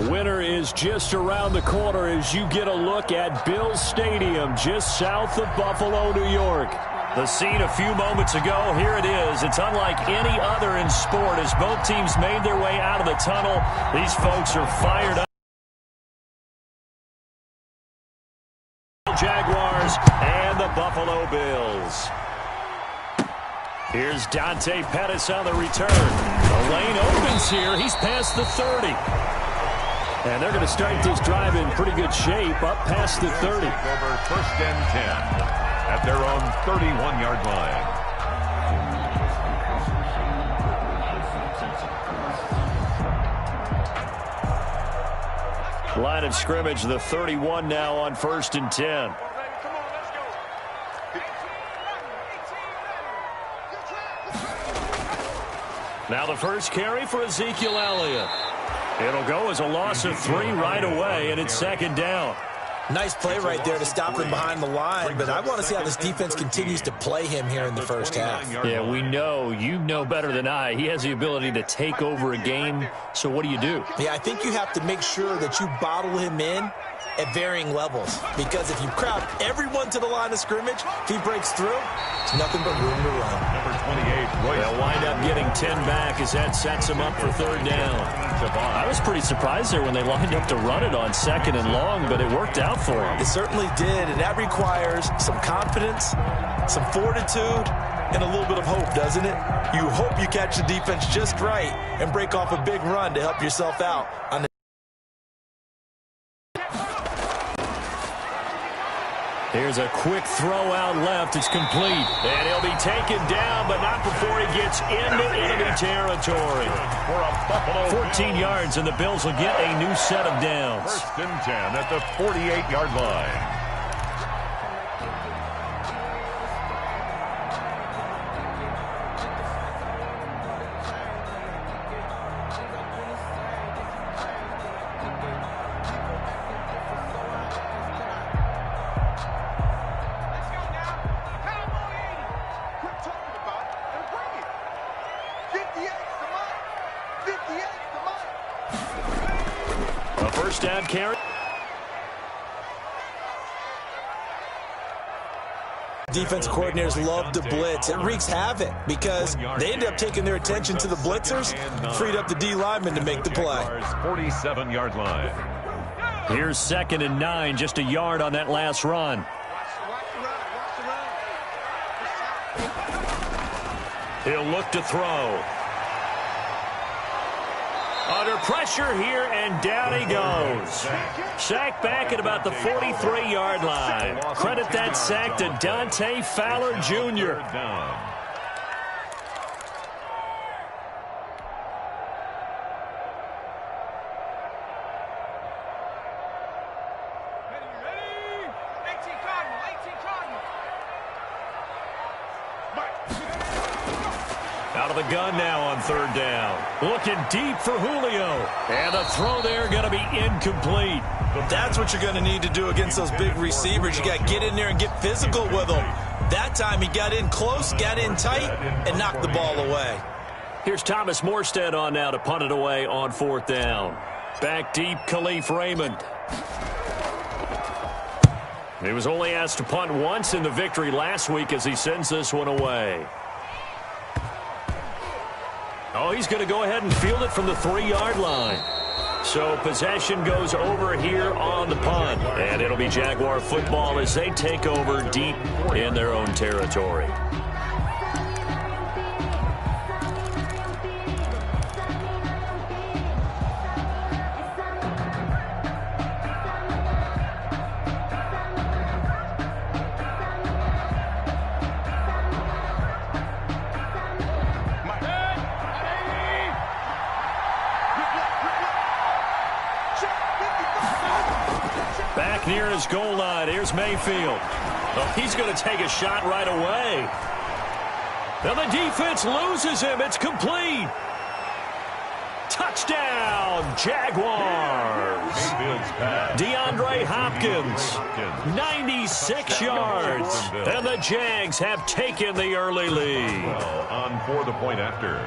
Winter is just around the corner as you get a look at Bills Stadium just south of Buffalo, New York. The scene a few moments ago, here it is. It's unlike any other in sport as both teams made their way out of the tunnel. These folks are fired up. Jaguars and the Buffalo Bills. Here's Dante Pettis on the return. The lane opens here. He's past the 30. And they're going to start this drive in pretty good shape up past the 30. Over first and 10 at their own 31-yard line. Line of scrimmage, the 31 now on first and 10. Now the first carry for Ezekiel Elliott. It'll go as a loss of 3 right away, and it's second down. Nice play right there to stop him behind the line, but I want to see how this defense continues to play him here in the first half. Yeah, we know. You know better than I. He has the ability to take over a game, so what do you do? Yeah, I think you have to make sure that you bottle him in at varying levels, because if you crowd everyone to the line of scrimmage, if he breaks through, it's nothing but room to run. Number 28, Royce. They'll wind up getting 10 back as that sets him up for third down. I was pretty surprised there when they lined up to run it on second and long, but it worked out for him. It certainly did, and that requires some confidence, some fortitude, and a little bit of hope, doesn't it? You hope you catch the defense just right and break off a big run to help yourself out on the Here's a quick throw out left. It's complete. And he'll be taken down, but not before he gets into enemy territory. 14 yards, and the Bills will get a new set of downs. First and 10 at the 48-yard line. First down carry. Defense coordinators love to blitz. It wreaks havoc because they end up taking their attention to the blitzers, freed up the D lineman to make the play. 47-yard line. Here's second and 9, just a yard on that last run. He'll look to throw. Under pressure here, and down he goes. Sack back at about the 43-yard line. Credit that sack to Dante Fowler Jr. Out of the gun now on third down. Looking deep for Julio. And the throw there going to be incomplete. That's what you're going to need to do against those big receivers. You got to get in there and get physical with them. That time he got in close, got in tight, and knocked the ball away. Here's Thomas Morstead on now to punt it away on fourth down. Back deep, Khalif Raymond. He was only asked to punt once in the victory last week as he sends this one away. Oh, he's going to go ahead and field it from the 3-yard line. So possession goes over here on the punt. And it'll be Jaguar football as they take over deep in their own territory. Back near his goal line. Here's Mayfield. Oh, he's going to take a shot right away. Now the defense loses him. It's complete. Touchdown, Jaguars. DeAndre Hopkins, 96 yards. And the Jags have taken the early lead. On for the point after.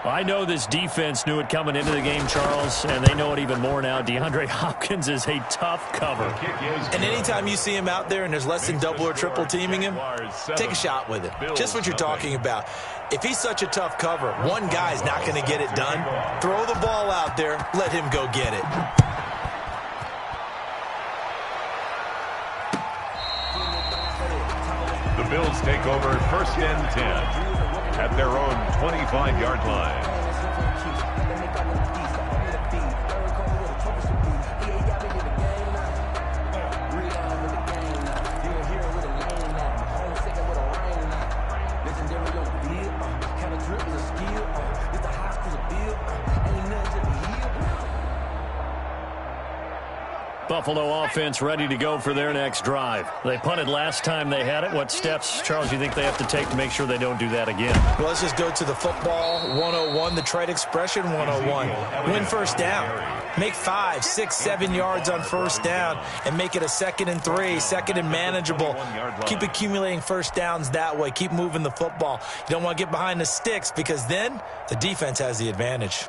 I know this defense knew it coming into the game, Charles, and they know it even more now. DeAndre Hopkins is a tough cover. And anytime you see him out there and there's less than double or triple teaming him, take a shot with it. Just what you're talking about. If he's such a tough cover, one guy's not going to get it done. Throw the ball out there. Let him go get it. The Bills take over 1st and 10 at their own 25-yard line. Buffalo offense ready to go for their next drive. They punted last time they had it. What steps, Charles, do you think they have to take to make sure they don't do that again? Well, let's just go to the football 101, the trade expression 101. Win first down. Make 5, 6, 7 yards on first down and make it a 2nd and 3, 2nd and manageable. Keep accumulating first downs that way. Keep moving the football. You don't want to get behind the sticks because then the defense has the advantage.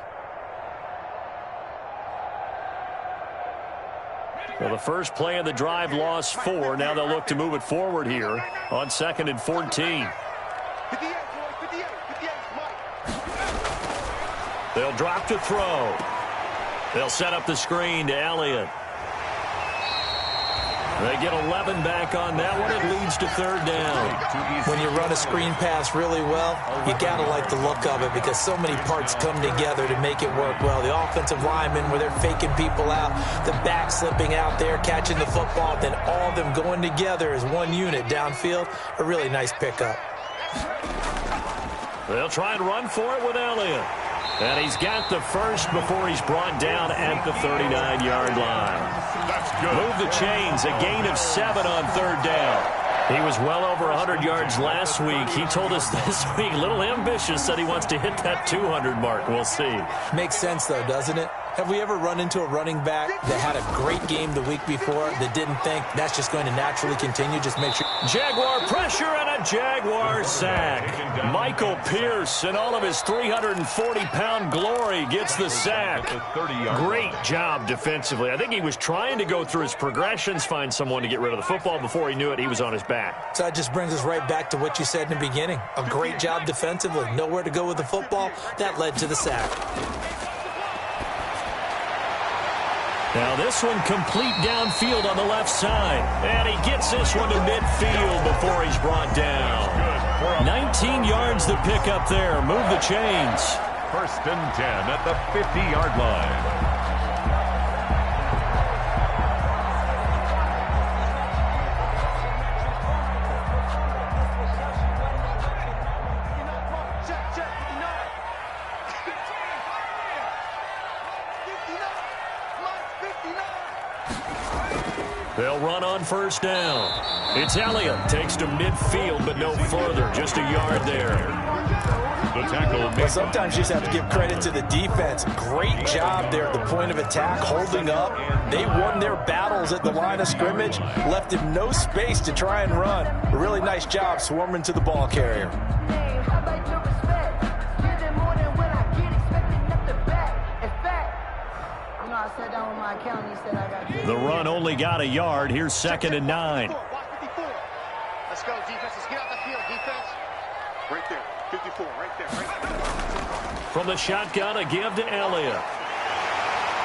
Well, the first play of the drive lost 4. Now they'll look to move it forward here on 2nd and 14. They'll drop to throw. They'll set up the screen to Elliott. They get 11 back on that one. It leads to 3rd down. When you run a screen pass really well, you got to like the look of it because so many parts come together to make it work well. The offensive linemen, where they're faking people out, the back slipping out there, catching the football, then all of them going together as one unit downfield. A really nice pickup. They'll try and run for it with Elliott. And he's got the first before he's brought down at the 39-yard line. That's good. Move the chains, a gain of 7 on 3rd down. He was well over 100 yards last week. He told us this week, a little ambitious, said he wants to hit that 200 mark. We'll see. Makes sense, though, doesn't it? Have we ever run into a running back that had a great game the week before that didn't think that's just going to naturally continue? Just make sure. Jaguar pressure and a Jaguar sack. Michael Pierce, in all of his 340-pound glory, gets the sack. Great job defensively. I think he was trying to go through his progressions, find someone to get rid of the football. Before he knew it, he was on his back. So that just brings us right back to what you said in the beginning. A great job defensively. Nowhere to go with the football. That led to the sack. Now this one complete downfield on the left side. And he gets this one to midfield before he's brought down. 19 yards to pick up there. Move the chains. 1st and 10 at the 50-yard line. They'll run on 1st down. It's Elliott. Takes to midfield, but no further. Just a yard there. The tackle. Well, sometimes you just have to give credit to the defense. Great job there at the point of attack, holding up. They won their battles at the line of scrimmage, left him no space to try and run. A really nice job swarming to the ball carrier. The run only got a yard. Here's 2nd and 9. Let's go, defense. Let's get out the field, defense. Right there. 54, right there. From the shotgun, a give to Elliott.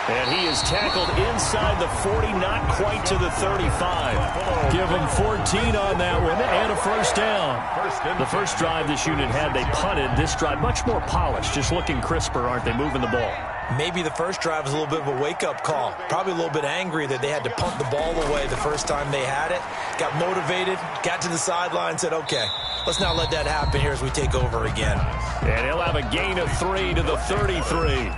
And he is tackled inside the 40, not quite to the 35. Give him 14 on that one and a 1st down. The first drive this unit had, they punted. This drive, much more polished, just looking crisper, aren't they, moving the ball? Maybe the first drive was a little bit of a wake-up call. Probably a little bit angry that they had to punt the ball away the first time they had it. Got motivated, got to the sideline, said, okay, let's not let that happen here as we take over again. And he'll have a gain of 3 to the 33.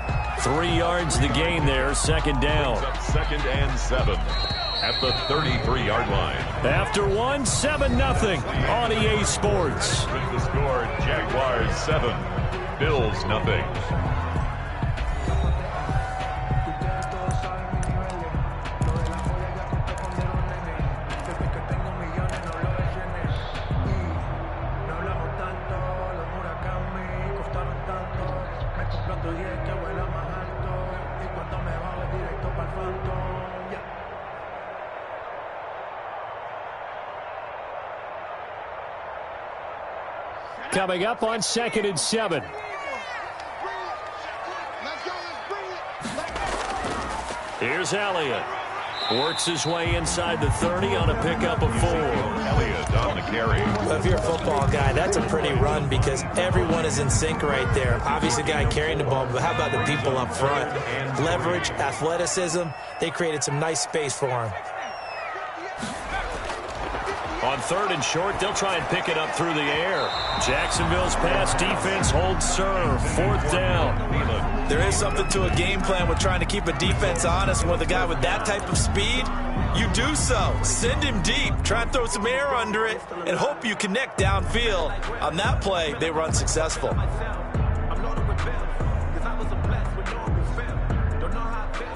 3 yards the gain there, 2nd down. 2nd and 7 at the 33-yard line. After 1, 7-0 on EA Sports. With the score, Jaguars 7, Bills 0. Coming up on 2nd and 7. Here's Elliott. Works his way inside the 30 on a pickup of 4. Elliott on the carry. Well, if you're a football guy, that's a pretty run because everyone is in sync right there. Obviously, the guy carrying the ball, but how about the people up front? Leverage, athleticism, they created some nice space for him. On 3rd and short, they'll try and pick it up through the air. Jacksonville's pass defense holds serve. 4th down. There is something to a game plan with trying to keep a defense honest. With a guy with that type of speed, you do so. Send him deep. Try and throw some air under it and hope you connect downfield. On that play, they were unsuccessful.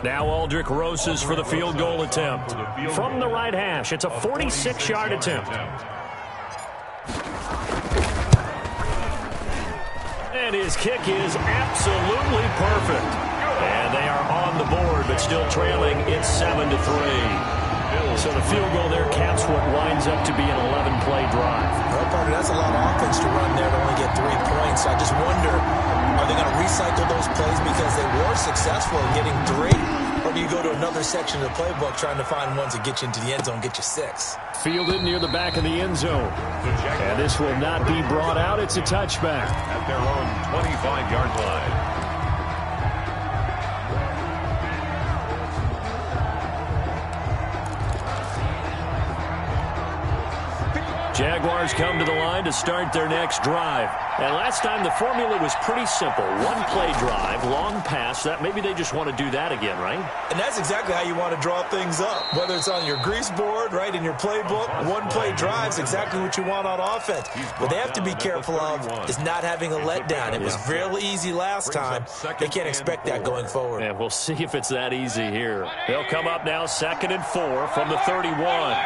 Now Aldrick Rosas for the field goal attempt. From the right hash, it's a 46-yard attempt. And his kick is absolutely perfect. And they are on the board, but still trailing. It's 7-3. So the field goal there caps what winds up to be an 11-play drive. Well, Parker, that's a lot of offense to run there to only get 3 points. I just wonder, are they going to recycle those plays because they were successful in getting 3? Or do you go to another section of the playbook trying to find ones that get you into the end zone, get you 6? Fielded near the back of the end zone. And this will not be brought out. It's a touchback. At their own 25-yard line. Jaguars come to the line to start their next drive. And last time the formula was pretty simple. 1-play drive, long pass. That maybe they just want to do that again, right? And that's exactly how you want to draw things up. Whether it's on your grease board, right, in your playbook, 1-play drive's exactly what you want on offense. What they have to be careful of is not having a letdown. It was really easy last time. They can't expect that going forward. And we'll see if it's that easy here. They'll come up now 2nd and 4 from the 31.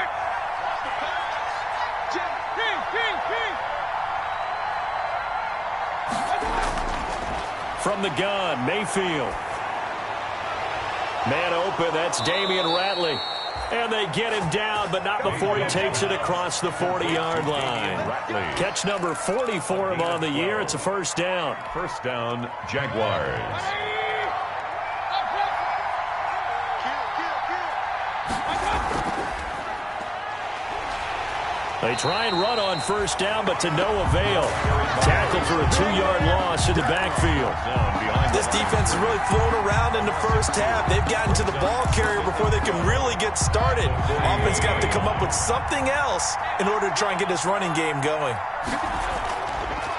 From the gun, Mayfield. Man open, that's Damian Ratley. And they get him down, but not before he takes it across the 40-yard line. Catch number 40 for him on the year. It's a 1st down. 1st down, Jaguars. They try and run on 1st down, but to no avail. Tackled for a 2-yard loss in the backfield. This defense is really thrown around in the first half. They've gotten to the ball carrier before they can really get started. Offense got to come up with something else in order to try and get this running game going.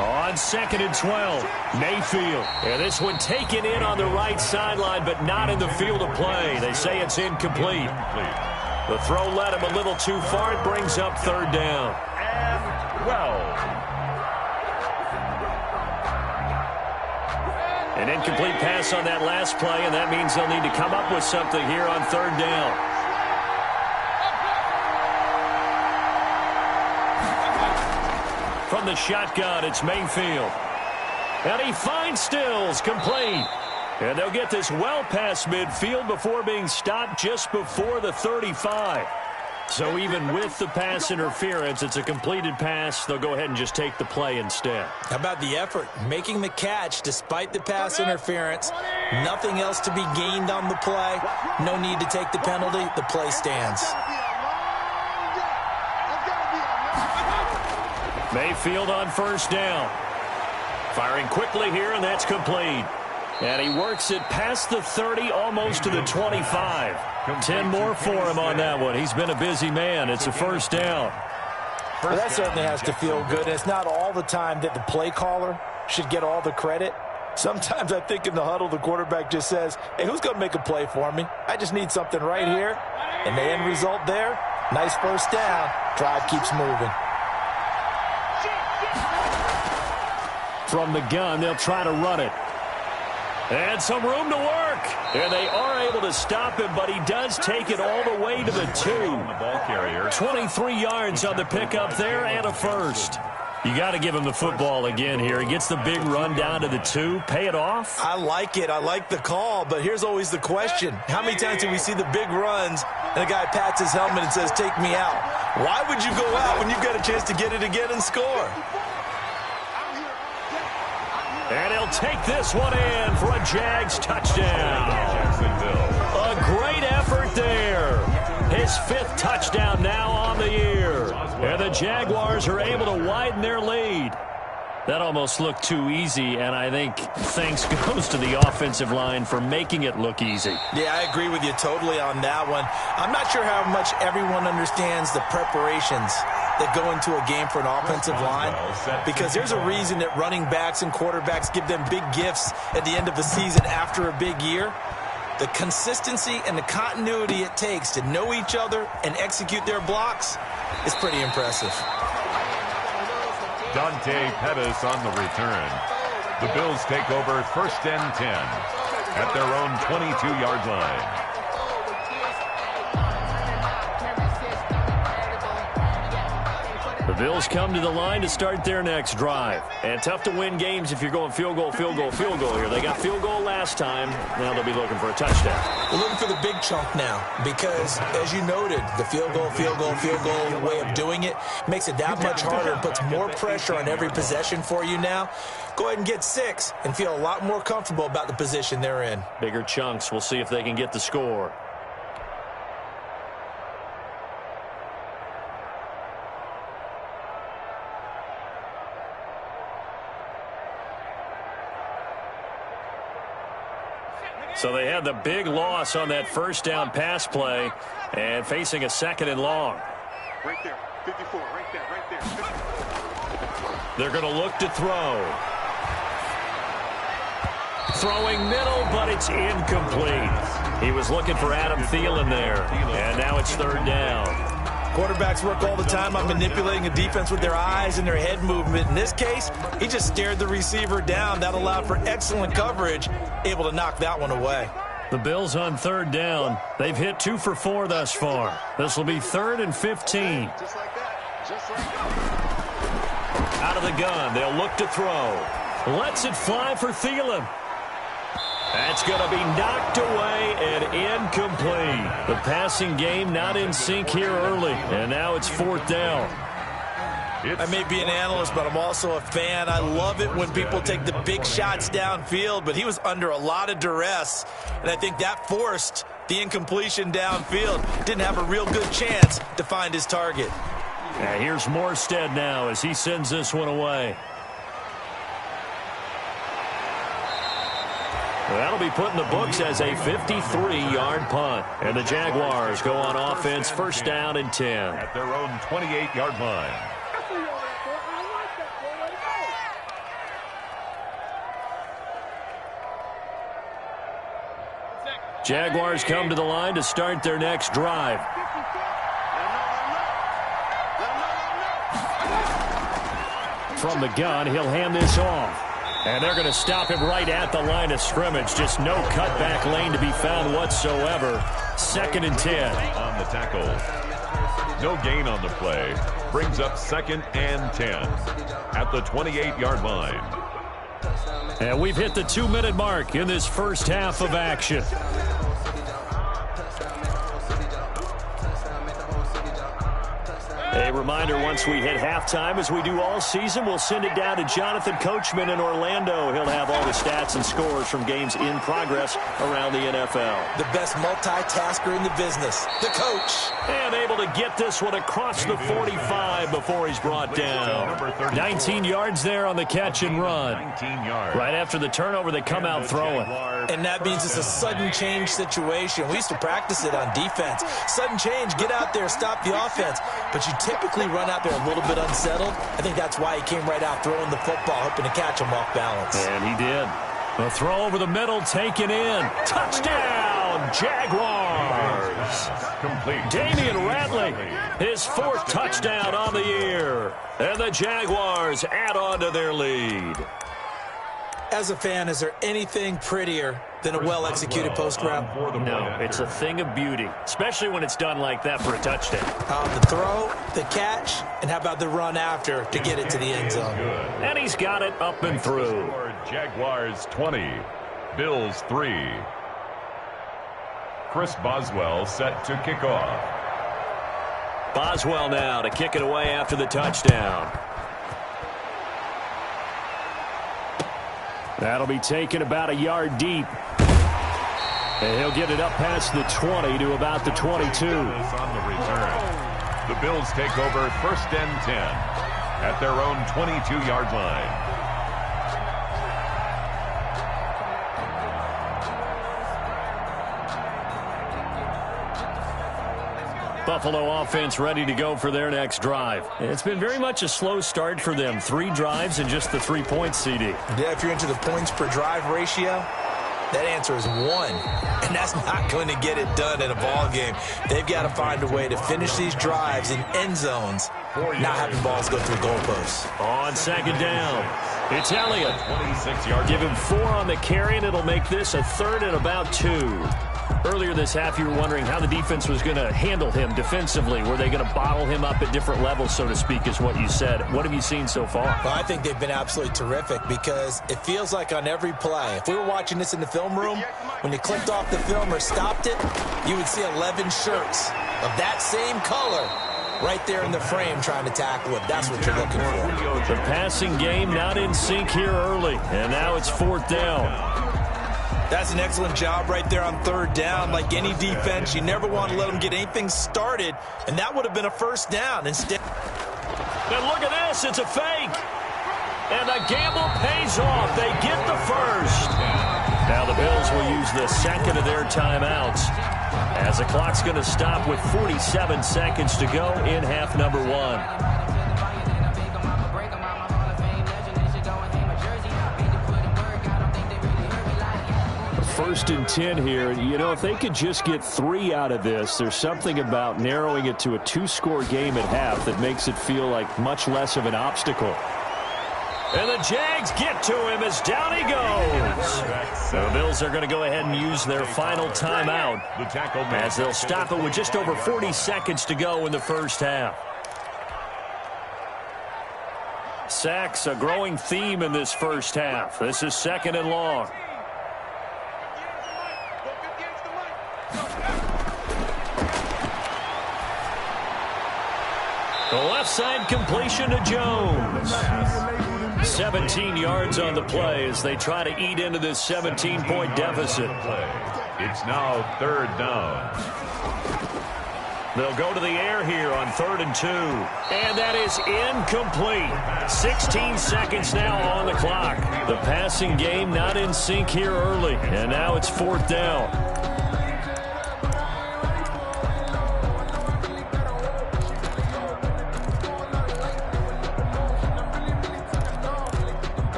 On 2nd and 12, Mayfield. And this one taken in on the right sideline, but not in the field of play. They say it's incomplete. The throw led him a little too far. It brings up 3rd down. An incomplete pass on that last play, and that means they'll need to come up with something here on 3rd down. From the shotgun, it's Mayfield. And he finds Stills, complete. And they'll get this well past midfield before being stopped just before the 35. So even with the pass interference, it's a completed pass. They'll go ahead and just take the play instead. How about the effort? Making the catch despite the pass interference. Nothing else to be gained on the play. No need to take the penalty. The play stands. Mayfield on 1st down. Firing quickly here, and that's complete. And he works it past the 30, almost to the 25. 10 more for him on that one. He's been a busy man. It's a 1st down. Well, that certainly has to feel good. And it's not all the time that the play caller should get all the credit. Sometimes I think in the huddle, the quarterback just says, hey, who's going to make a play for me? I just need something right here. And the end result there, nice 1st down. Drive keeps moving. From the gun, they'll try to run it. And some room to work. And they are able to stop him, but he does take it all the way to the 2. 23 yards on the pickup there and a 1st. You got to give him the football again here. He gets the big run down to the 2. Pay it off. I like it. I like the call, but here's always the question. How many times do we see the big runs and a guy pats his helmet and says, take me out? Why would you go out when you've got a chance to get it again and score? And he'll take this one in for a Jags touchdown. A great effort there. His 5th touchdown now on the year. And the Jaguars are able to widen their lead. That almost looked too easy, and I think thanks goes to the offensive line for making it look easy. Yeah, I agree with you totally on that one. I'm not sure how much everyone understands the preparations that go into a game for an offensive line, because there's a reason that running backs and quarterbacks give them big gifts at the end of the season after a big year. The consistency and the continuity it takes to know each other and execute their blocks is pretty impressive. Dante Pettis on the return. The Bills take over 1st and 10 at their own 22-yard line. The Bills come to the line to start their next drive. And tough to win games if you're going field goal, field goal, field goal here. They got field goal last time. Now they'll be looking for a touchdown. We're looking for the big chunk now because, as you noted, the field goal way of doing it makes it that much harder and puts more pressure on every possession for you now. Go ahead and get 6 and feel a lot more comfortable about the position they're in. Bigger chunks. We'll see if they can get the score. So they had the big loss on that 1st down pass play and facing a 2nd and long. Right there, 54, right there. 54. They're going to look to throw. Throwing middle, but it's incomplete. He was looking for Adam Thielen there, and now it's 3rd down. Quarterbacks work all the time on manipulating a defense with their eyes and their head movement. In this case, he just stared the receiver down. That allowed for excellent coverage, able to knock that one away. The Bills on 3rd down. They've hit 2 for 4 thus far. This will be 3rd and 15. Just like that. Just like that. Out of the gun, they'll look to throw. Lets it fly for Thielen. That's going to be knocked away and incomplete. The passing game not in sync here early, and now it's 4th down. I may be an analyst, but I'm also a fan. I love it when people take the big shots downfield, but he was under a lot of duress, and I think that forced the incompletion downfield. Didn't have a real good chance to find his target. Yeah, here's Morstead now as he sends this one away. That'll be put in the books as a 53-yard punt. And the Jaguars go on offense, 1st down and 10. At their own 28-yard line. Jaguars come to the line to start their next drive. From the gun, he'll hand this off. And they're going to stop him right at the line of scrimmage. Just no cutback lane to be found whatsoever. 2nd and 10. On the tackle. No gain on the play. Brings up 2nd and 10 at the 28-yard line. And we've hit the 2-minute mark in this first half of action. A reminder, once we hit halftime, as we do all season, we'll send it down to Jonathan Coachman in Orlando. He'll have all the stats and scores from games in progress around the NFL. The best multitasker in the business, the coach. And able to get this one across the 45 before he's brought down. 19 yards there on the catch and run. 19 yards. Right after the turnover, they come out throwing. And that means it's a sudden change situation. We used to practice it on defense. Sudden change, get out there, stop the offense. But you typically run out there a little bit unsettled. I think that's why he came right out throwing the football, hoping to catch him off balance. And he did. A throw over the middle, taken in. Touchdown, Jaguars. Complete. Damian Ratley, his 4th touchdown on the year. And the Jaguars add on to their lead. As a fan, is there anything prettier than a well-executed post route? No, it's a thing of beauty, especially when it's done like that for a touchdown. The throw, the catch, and how about the run after to get it to the end zone? And he's got it up and through. Jaguars 20, Bills 3. Chris Boswell set to kick off. Boswell now to kick it away after the touchdown. That'll be taken about a yard deep. And he'll get it up past the 20 to about the 22. On the return, the Bills take over 1st and 10 at their own 22-yard line. Buffalo offense ready to go for their next drive. It's been very much a slow start for them. 3 drives and just the 3 points, CD. Yeah, if you're into the points per drive ratio, that answer is 1. And that's not going to get it done in a ball game. They've got to find a way to finish these drives in end zones, not having balls go through goalposts. On 2nd down, it's Elliott. 26 yards. Give him 4 on the carry, and it'll make this a 3rd and about 2. Earlier this half, you were wondering how the defense was going to handle him defensively. Were they going to bottle him up at different levels, so to speak, is what you said. What have you seen so far? Well, I think they've been absolutely terrific because it feels like on every play, if we were watching this in the film room, when you clicked off the film or stopped it, you would see 11 shirts of that same color right there in the frame trying to tackle it. That's what you're looking for. The passing game not in sync here early, and now it's 4th down. That's an excellent job right there on 3rd down. Like any defense, you never want to let them get anything started, and that would have been a 1st down. Instead, and look at this. It's a fake. And the gamble pays off. They get the 1st. Now the Bills will use the 2nd of their timeouts as the clock's going to stop with 47 seconds to go in half number 1. 1st and 10 here. You know, if they could just get 3 out of this, there's something about narrowing it to a 2-score game at half that makes it feel like much less of an obstacle. And the Jags get to him as down he goes. The Bills are going to go ahead and use their final timeout as they'll stop it with just over 40 seconds to go in the 1st half. Sacks, a growing theme in this 1st half. This is 2nd and long. The left side completion to Jones. 17 yards on the play as they try to eat into this 17-point deficit. It's now 3rd down. They'll go to the air here on 3rd and 2. And that is incomplete. 16 seconds now on the clock. The passing game not in sync here early. And now it's 4th down.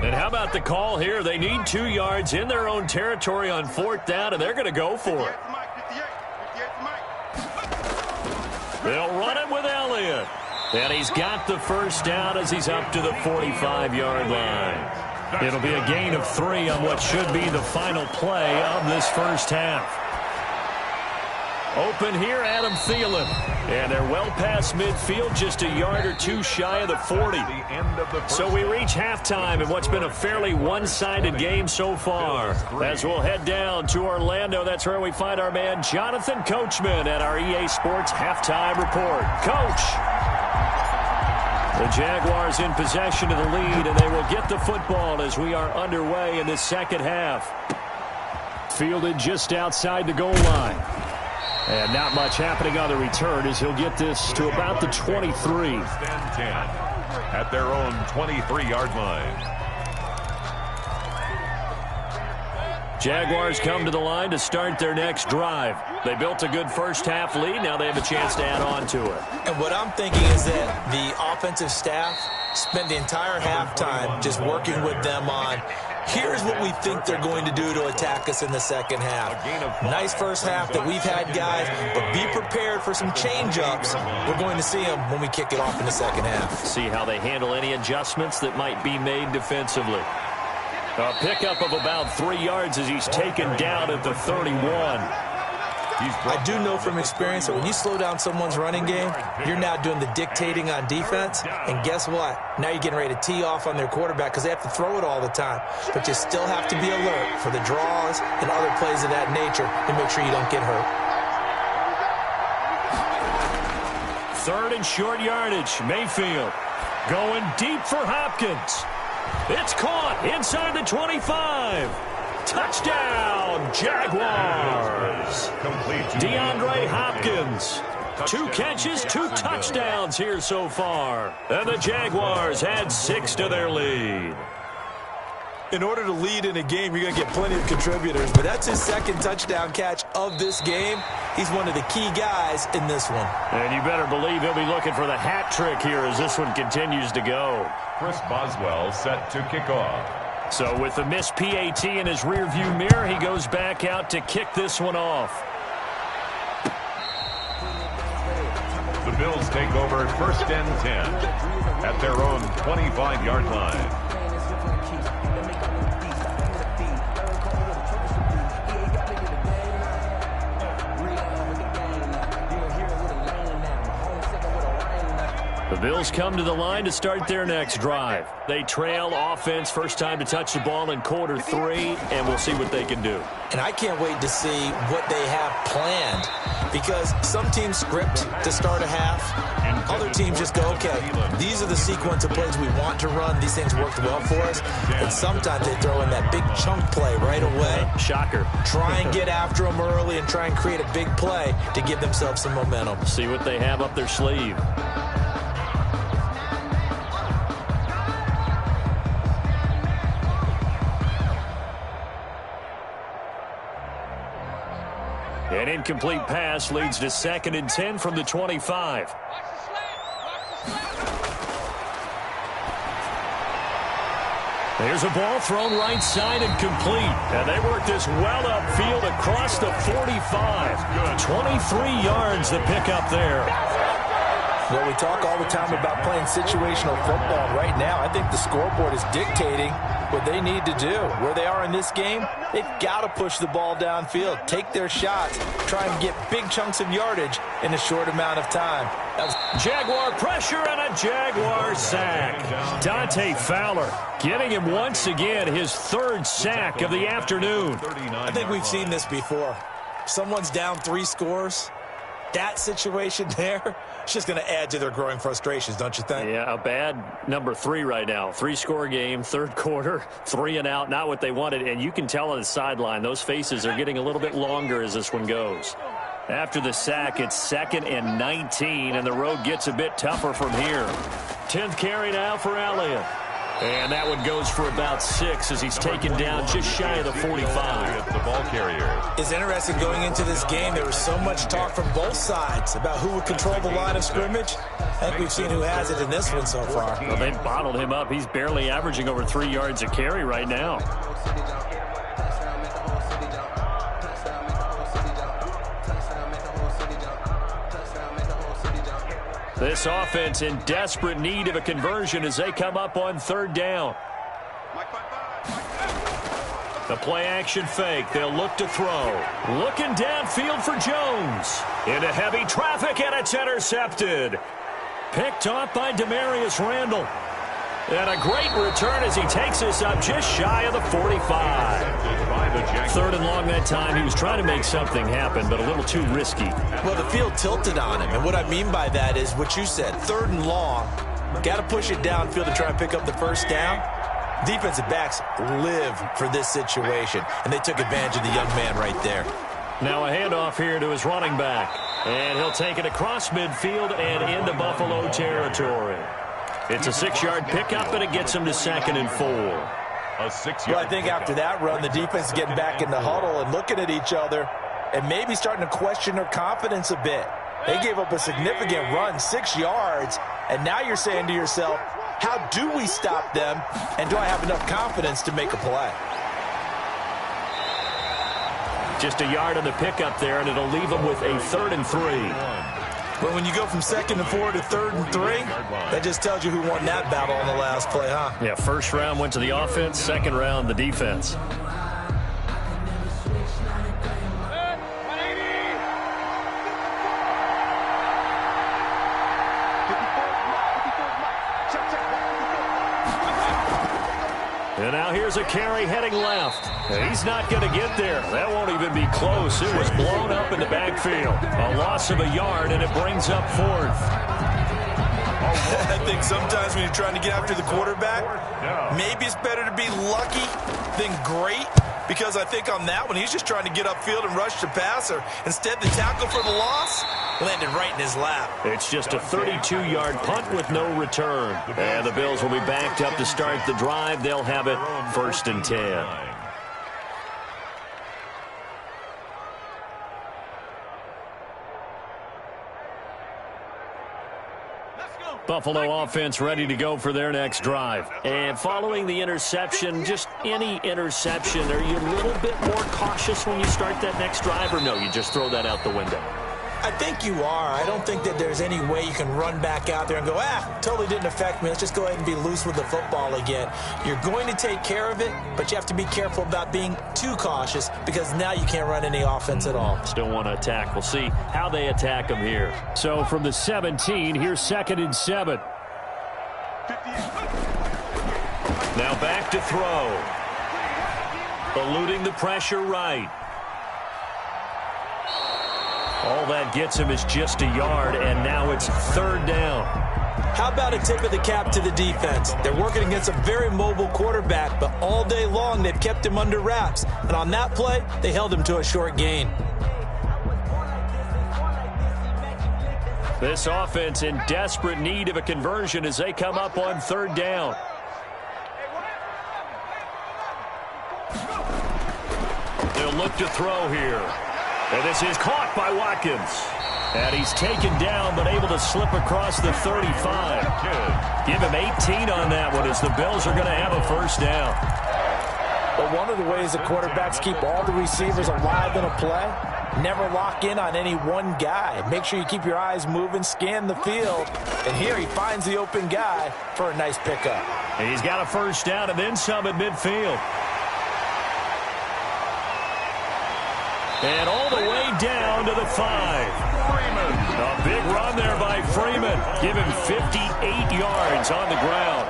And how about the call here? They need 2 yards in their own territory on 4th down, and they're going to go for it. They'll run it with Elliott. And he's got the 1st down as he's up to the 45-yard line. It'll be a gain of 3 on what should be the final play of this 1st half. Open here, Adam Thielen. And they're well past midfield, just a yard or 2 shy of the 40. So we reach halftime in what's been a fairly one-sided game so far. As we'll head down to Orlando, that's where we find our man Jonathan Coachman at our EA Sports Halftime Report. Coach! The Jaguars in possession of the lead, and they will get the football as we are underway in this 2nd half. Fielded just outside the goal line. And not much happening on the return as he'll get this to about the 23. At their own 23-yard line. Jaguars come to the line to start their next drive. They built a good 1st half lead. Now they have a chance to add on to it. And what I'm thinking is that the offensive staff spent the entire halftime just working with them on, here's what we think they're going to do to attack us in the 2nd half. Nice 1st half that we've had, guys, but be prepared for some change-ups. We're going to see them when we kick it off in the 2nd half. See how they handle any adjustments that might be made defensively. A pickup of about 3 yards as he's taken down at the 31. I do know from experience that when you slow down someone's running game, you're now doing the dictating on defense, and guess what? Now you're getting ready to tee off on their quarterback because they have to throw it all the time. But you still have to be alert for the draws and other plays of that nature to make sure you don't get hurt. Third and short yardage. Mayfield going deep for Hopkins. It's caught inside the 25. Touchdown, Jaguars. DeAndre Hopkins. 2 catches, 2 touchdowns here so far. And the Jaguars add 6 to their lead. In order to lead in a game, you're going to get plenty of contributors, but that's his second touchdown catch of this game. He's one of the key guys in this one. And you better believe he'll be looking for the hat trick here as this one continues to go. Chris Boswell set to kick off. So with the missed PAT in his rearview mirror, he goes back out to kick this one off. The Bills take over first and 10 at their own 25-yard line. The Bills come to the line to start their next drive. They trail offense, first time to touch the ball in quarter 3, and we'll see what they can do. And I can't wait to see what they have planned, because some teams script to start a half. Other teams just go, okay, these are the sequence of plays we want to run. These things worked well for us. And sometimes they throw in that big chunk play right away. Shocker. Try and get after them early and try and create a big play to give themselves some momentum. See what they have up their sleeve. An incomplete pass leads to 2nd and 10 from the 25. There's a ball thrown right side and complete. And they work this well upfield across the 45. 23 yards to pick up there. Well, we talk all the time about playing situational football. Right now, I think the scoreboard is dictating what they need to do. Where they are in this game, they've got to push the ball downfield, take their shots, try and get big chunks of yardage in a short amount of time. Jaguar pressure and a Jaguar sack. Dante Fowler getting him once again his 3rd sack of the afternoon. I think we've seen this before. Someone's down 3 scores. That situation there, it's just going to add to their growing frustrations, don't you think? Yeah, a bad number 3 right now. 3-score game, 3rd quarter, 3 and out, not what they wanted. And you can tell on the sideline, those faces are getting a little bit longer as this one goes. After the sack, it's 2nd and 19, and the road gets a bit tougher from here. 10th carry now for Elliott. And that one goes for about 6 as he's taken down just shy of the 45. The ball carrier. It's interesting going into this game. There was so much talk from both sides about who would control the line of scrimmage. I think we've seen who has it in this one so far. Well, they've bottled him up. He's barely averaging over 3 yards a carry right now. This offense in desperate need of a conversion as they come up on 3rd down. The play action fake. They'll look to throw. Looking downfield for Jones. Into heavy traffic, and it's intercepted. Picked off by Demarius Randall. And a great return as he takes this up just shy of the 45. 3rd and long that time. He was trying to make something happen, but a little too risky. Well, the field tilted on him, and what I mean by that is what you said. 3rd and long. Got to push it downfield to try and pick up the 1st down. Defensive backs live for this situation, and they took advantage of the young man right there. Now a handoff here to his running back. And he'll take it across midfield and into Buffalo territory. It's a 6-yard pickup, and it gets him to 2nd and 4. Well, I think after that run, the defense is getting back in the huddle and looking at each other and maybe starting to question their confidence a bit. They gave up a significant run, 6 yards, and now you're saying to yourself, how do we stop them, and do I have enough confidence to make a play? Just a yard on the pickup there, and it'll leave them with a 3rd and 3. But when you go from 2nd and 4 to 3rd and 3, that just tells you who won that battle on the last play, huh? Yeah, 1st round went to the offense, 2nd round the defense. And now here's a carry heading left. He's not going to get there. That won't even be close. It was blown up in the backfield. A loss of a yard, and it brings up fourth. I think sometimes when you're trying to get after the quarterback, maybe it's better to be lucky than great. Because I think on that one, he's just trying to get upfield and rush the passer. Instead, the tackle for the loss landed right in his lap. It's just a 32-yard punt with no return. And the Bills will be backed up to start the drive. They'll have it 1st and 10. Buffalo offense ready to go for their next drive. And following the interception, just any interception, are you a little bit more cautious when you start that next drive, or no, you just throw that out the window? I think you are. I don't think that there's any way you can run back out there and go, totally didn't affect me. Let's just go ahead and be loose with the football again. You're going to take care of it, but you have to be careful about being too cautious because now you can't run any offense at all. Still want to attack. We'll see how they attack them here. So from the 17, here's 2nd and 7. Now back to throw. Eluding the pressure right. All that gets him is just a yard, and now it's 3rd down. How about a tip of the cap to the defense? They're working against a very mobile quarterback, but all day long they've kept him under wraps. And on that play, they held him to a short gain. This offense in desperate need of a conversion as they come up on 3rd down. They'll look to throw here. And this is caught by Watkins. And he's taken down but able to slip across the 35. Give him 18 on that one as the Bills are going to have a 1st down. But one of the ways the quarterbacks keep all the receivers alive in a play, never lock in on any one guy. Make sure you keep your eyes moving, scan the field. And here he finds the open guy for a nice pickup. And he's got a 1st down and then some at midfield. And all the way down to the 5. A big run there by Freeman. Give him 58 yards on the ground.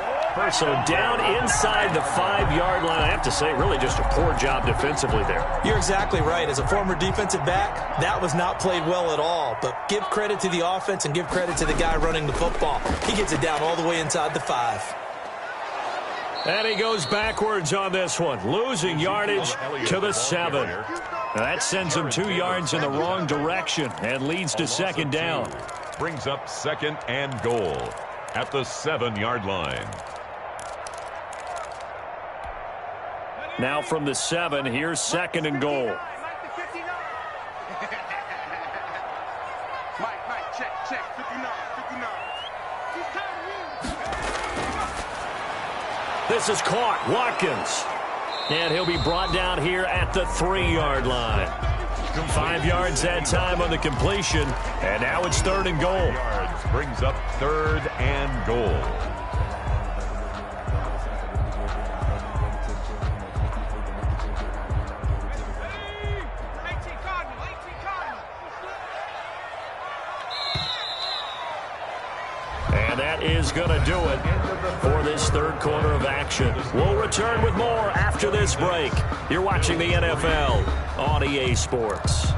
So down inside the 5-yard line. I have to say, really just a poor job defensively there. You're exactly right. As a former defensive back, that was not played well at all. But give credit to the offense and give credit to the guy running the football. He gets it down all the way inside the 5. And he goes backwards on this one, losing yardage to the 7. Now that sends him 2 yards in the wrong direction and leads to 2nd down. Brings up 2nd and goal at the 7-yard line. Now from the 7, here's 2nd and goal. Mike, check, 59. This is caught, Watkins. And he'll be brought down here at the 3-yard line. 5 yards that time on the completion. And now it's 3rd and goal. Yards brings up 3rd and goal. And that is going to do it for this 3rd quarter of action. We'll return with more after this break. You're watching the NFL on EA Sports.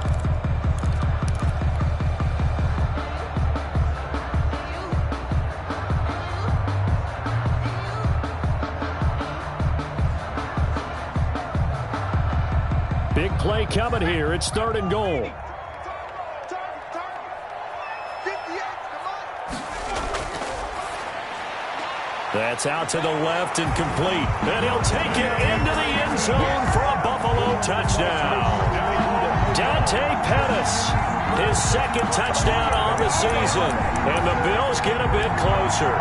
Big play coming here. It's 3rd and goal. That's out to the left and complete. And he'll take it into the end zone for a Buffalo touchdown. Dante Pettis, his 2nd touchdown on the season. And the Bills get a bit closer.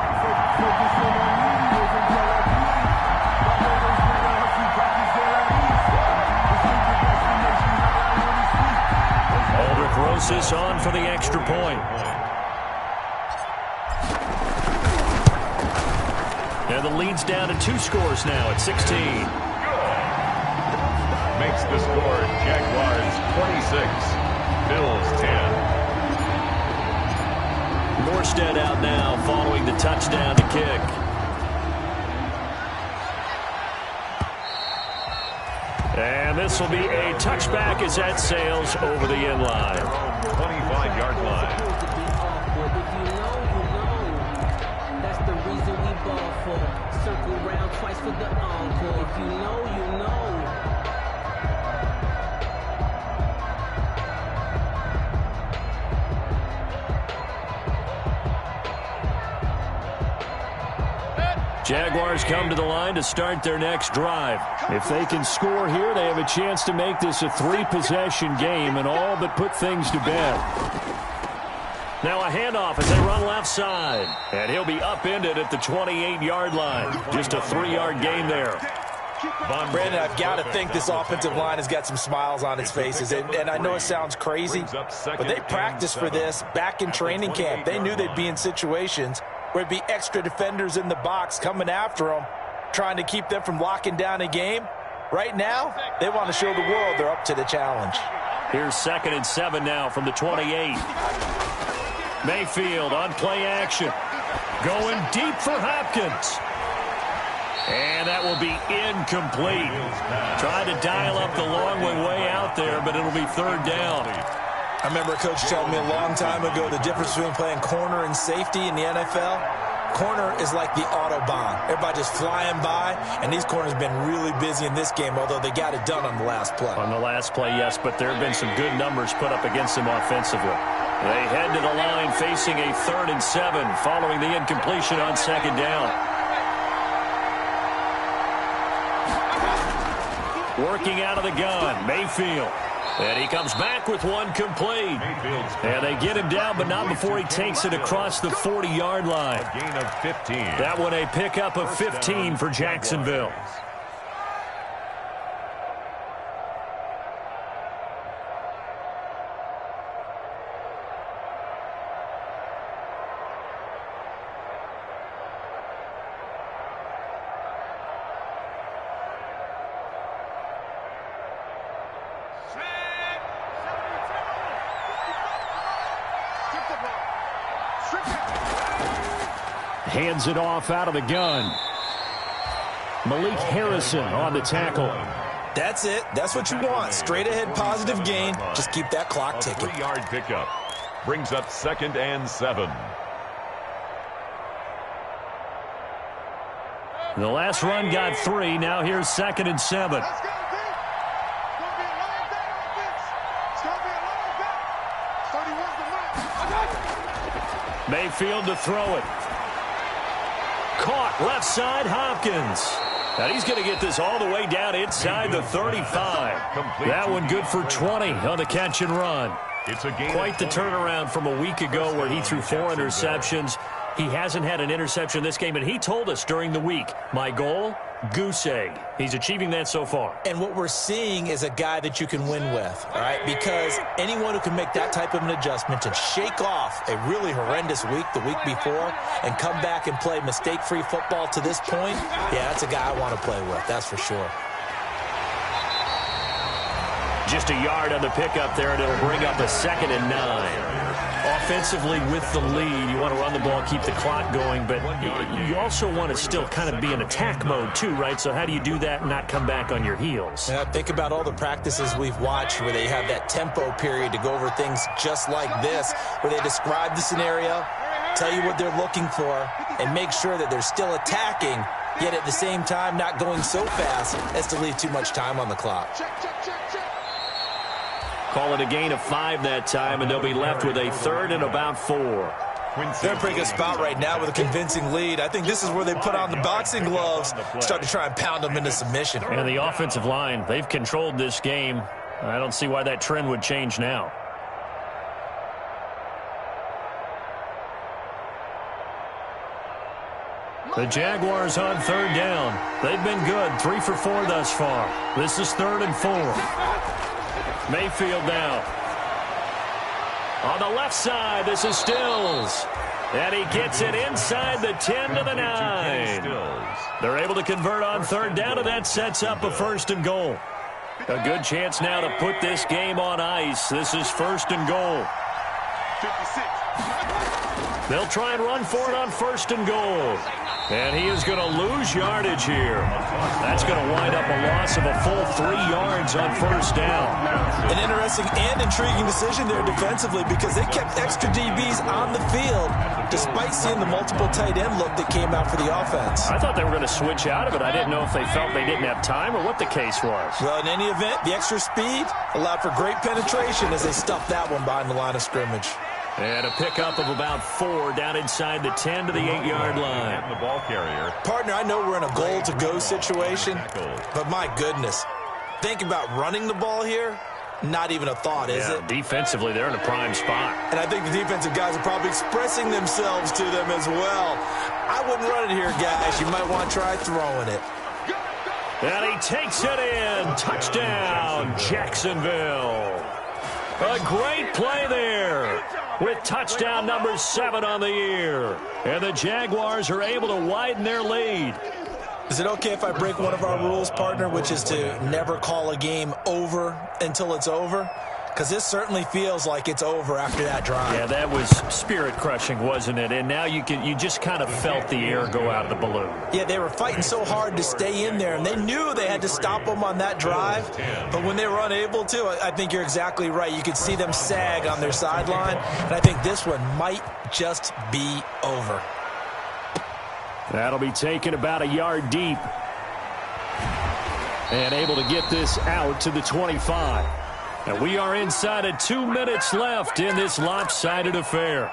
Aldrich Rosas on for the extra point. And the lead's down to 2 scores now at 16. Makes the score Jaguars 26, Bills 10. Morstead out now following the touchdown to kick. And this will be a touchback as that sails over the end line. 25-yard line. That's the reason we ball for. Circle round twice for the encore. If you know, you know. Jaguars come to the line to start their next drive. If they can score here, they have a chance to make this a 3-possession game and all but put things to bed. Now a handoff as they run left side. And he'll be upended at the 28-yard line. Just a 3-yard gain there. Brandon, I've got to think this offensive line has got some smiles on its faces. And I know it sounds crazy, but they practiced for this back in training camp. They knew they'd be in situations where it'd be extra defenders in the box coming after them, trying to keep them from locking down a game. Right now, they want to show the world they're up to the challenge. Here's 2nd and 7 now from the 28. Mayfield on play action. Going deep for Hopkins. And that will be incomplete. Trying to dial up the long way out there, but it'll be 3rd down. I remember a coach telling me a long time ago the difference between playing corner and safety in the NFL. Corner is like the Autobahn. Everybody just flying by, and these corners have been really busy in this game, although they got it done on the last play. On the last play, yes, but there have been some good numbers put up against them offensively. They head to the line facing a 3rd and 7 following the incompletion on 2nd down. Working out of the gun, Mayfield. And he comes back with one complete. And they get him down, but not before he takes it across the 40-yard line. A gain of 15. That one a pickup of 15 for Jacksonville. Hands it off out of the gun. Malik Harrison on the tackle. That's it. That's what you want. Straight ahead positive gain. Just keep that clock ticking. 3-yard pickup. Brings up 2nd and 7. The last run got 3. Now here's 2nd and 7. Mayfield to throw it. Caught left side, Hopkins. Now he's going to get this all the way down inside the 35. That one good for 20 on the catch and run. It's a game. Quite the turnaround from a week ago where he threw 4 interceptions. He hasn't had an interception this game, and he told us during the week, my goal, goose egg. He's achieving that so far. And what we're seeing is a guy that you can win with, all right? Because anyone who can make that type of an adjustment and shake off a really horrendous week the week before and come back and play mistake-free football to this point, yeah, that's a guy I want to play with, that's for sure. Just a yard on the pickup there, and it'll bring up a 2nd and 9. Offensively with the lead, you want to run the ball, keep the clock going, but you also want to still kind of be in attack mode too, right? So how do you do that and not come back on your heels? Yeah, think about all the practices we've watched where they have that tempo period to go over things just like this, where they describe the scenario, tell you what they're looking for, and make sure that they're still attacking, yet at the same time not going so fast as to leave too much time on the clock. Call it a gain of 5 that time, and they'll be left with a 3rd and about 4. They're in a pretty good spot right now with a convincing lead. I think this is where they put on the boxing gloves, start to try and pound them into submission. And the offensive line, they've controlled this game. I don't see why that trend would change now. The Jaguars on 3rd down. They've been good, 3 for 4 thus far. This is 3rd and 4. Mayfield now. On the left side, this is Stills. And he gets it inside the 10 to the 9. They're able to convert on 3rd down, and that sets up a 1st and goal. A good chance now to put this game on ice. This is 1st and goal. 56. They'll try and run for it on 1st and goal. And he is going to lose yardage here. That's going to wind up a loss of a full 3 yards on first down. An interesting and intriguing decision there defensively because they kept extra DBs on the field despite seeing the multiple tight end look that came out for the offense. I thought they were going to switch out of it. I didn't know if they felt they didn't have time or what the case was. Well, in any event, the extra speed allowed for great penetration as they stuffed that one behind the line of scrimmage. And a pickup of about 4 down inside the 10 to the 8-yard line. The ball carrier. Partner, I know we're in a goal-to-go situation, but my goodness, think about running the ball here. Not even a thought, is it? Defensively, they're in a prime spot. And I think the defensive guys are probably expressing themselves to them as well. I wouldn't run it here, guys. You might want to try throwing it. And he takes it in. Touchdown, Jacksonville. A great play there with touchdown number 7 on the year. And the Jaguars are able to widen their lead. Is it okay if I break one of our rules, partner, which is to never call a game over until it's over? Because this certainly feels like it's over after that drive. Yeah, that was spirit-crushing, wasn't it? And now you just kind of felt the air go out of the balloon. Yeah, they were fighting so hard to stay in there, and they knew they had to stop them on that drive. But when they were unable to, I think you're exactly right. You could see them sag on their sideline, and I think this one might just be over. That'll be taken about a yard deep. And able to get this out to the 25. And we are inside of 2 minutes left in this lopsided affair.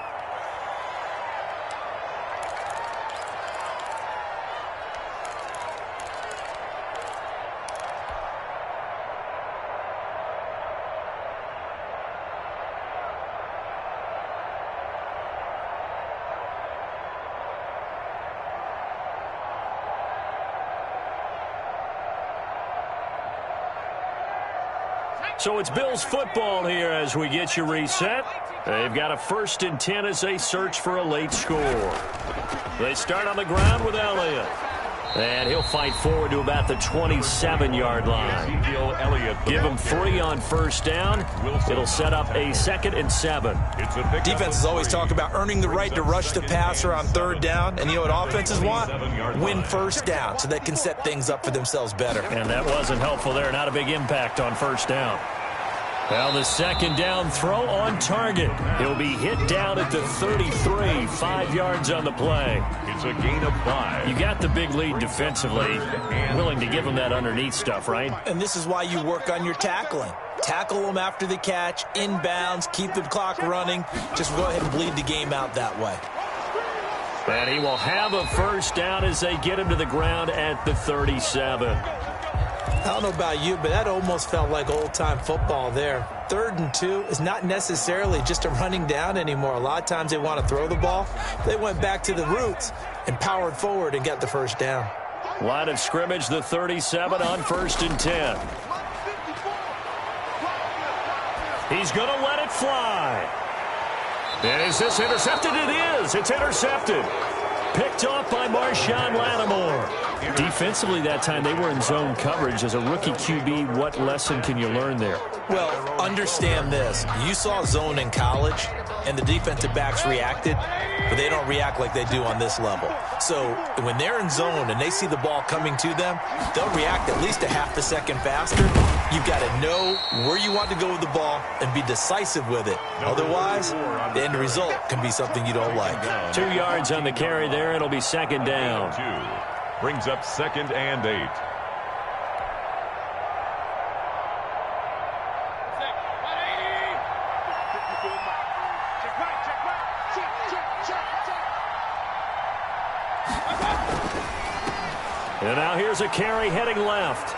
So it's Bills football here as we get you reset. They've got a 1st and 10 as they search for a late score. They start on the ground with Elliott. And he'll fight forward to about the 27-yard line. Give him 3 on first down. It'll set up a 2nd and 7. Defenses always talk about earning the right to rush the passer on 3rd down. And you know what offenses want? Win first down so they can set things up for themselves better. And that wasn't helpful there. Not a big impact on first down. Well, the 2nd down throw on target. He'll be hit down at the 33, 5 yards on the play. It's a gain of 5. You got the big lead defensively. Willing to give them that underneath stuff, right? And this is why you work on your tackling. Tackle them after the catch, inbounds, keep the clock running. Just go ahead and bleed the game out that way. And he will have a first down as they get him to the ground at the 37. I don't know about you, but that almost felt like old-time football there. 3rd and 2 is not necessarily just a running down anymore. A lot of times they want to throw the ball. They went back to the roots and powered forward and got the first down. Line of scrimmage, the 37 on 1st and 10. He's going to let it fly. And is this intercepted? It is. It's intercepted. Picked off by Marshawn Lattimore. Defensively that time, they were in zone coverage. As a rookie QB, what lesson can you learn there? Well, understand this. You saw zone in college, and the defensive backs reacted, but they don't react like they do on this level. So when they're in zone and they see the ball coming to them, they'll react at least a half a second faster. You've got to know where you want to go with the ball and be decisive with it. Otherwise, the end result can be something you don't like. 2 yards on the carry there. It'll be 2nd down. Brings up 2nd and 8. And now here's a carry heading left.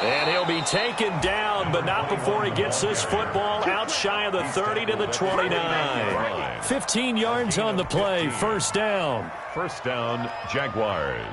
And he'll be taken down, but not before he gets this football out shy of the 30 to the 29. 15 yards on the play, first down. First down, Jaguars.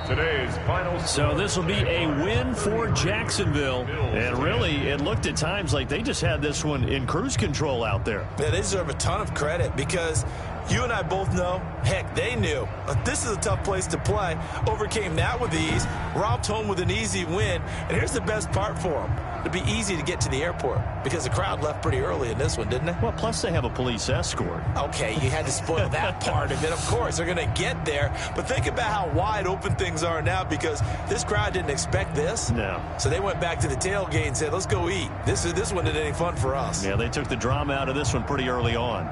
Today's final. So this will be a win for Jacksonville. And really, it looked at times like they just had this one in cruise control out there. Yeah, they deserve a ton of credit because you and I both know, heck, they knew. This is a tough place to play. Overcame that with ease, romped home with an easy win. And here's the best part for them. It'd be easy to get to the airport because the crowd left pretty early in this one, didn't it? Well, plus they have a police escort. Okay, you had to spoil that part of it. Of course, they're going to get there. But think about how wide open things are now because this crowd didn't expect this. No. So they went back to the tailgate and said, let's go eat. This one isn't any fun for us. Yeah, they took the drama out of this one pretty early on.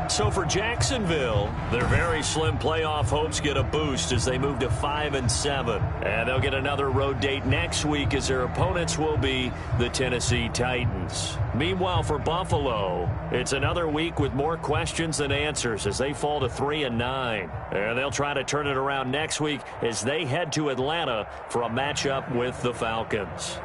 So for Jacksonville, their very slim playoff hopes get a boost as they move to 5-7. And they'll get another road date next week as their opponents will be the Tennessee Titans. Meanwhile, for Buffalo, it's another week with more questions than answers as they fall to 3-9. And they'll try to turn it around next week as they head to Atlanta for a matchup with the Falcons.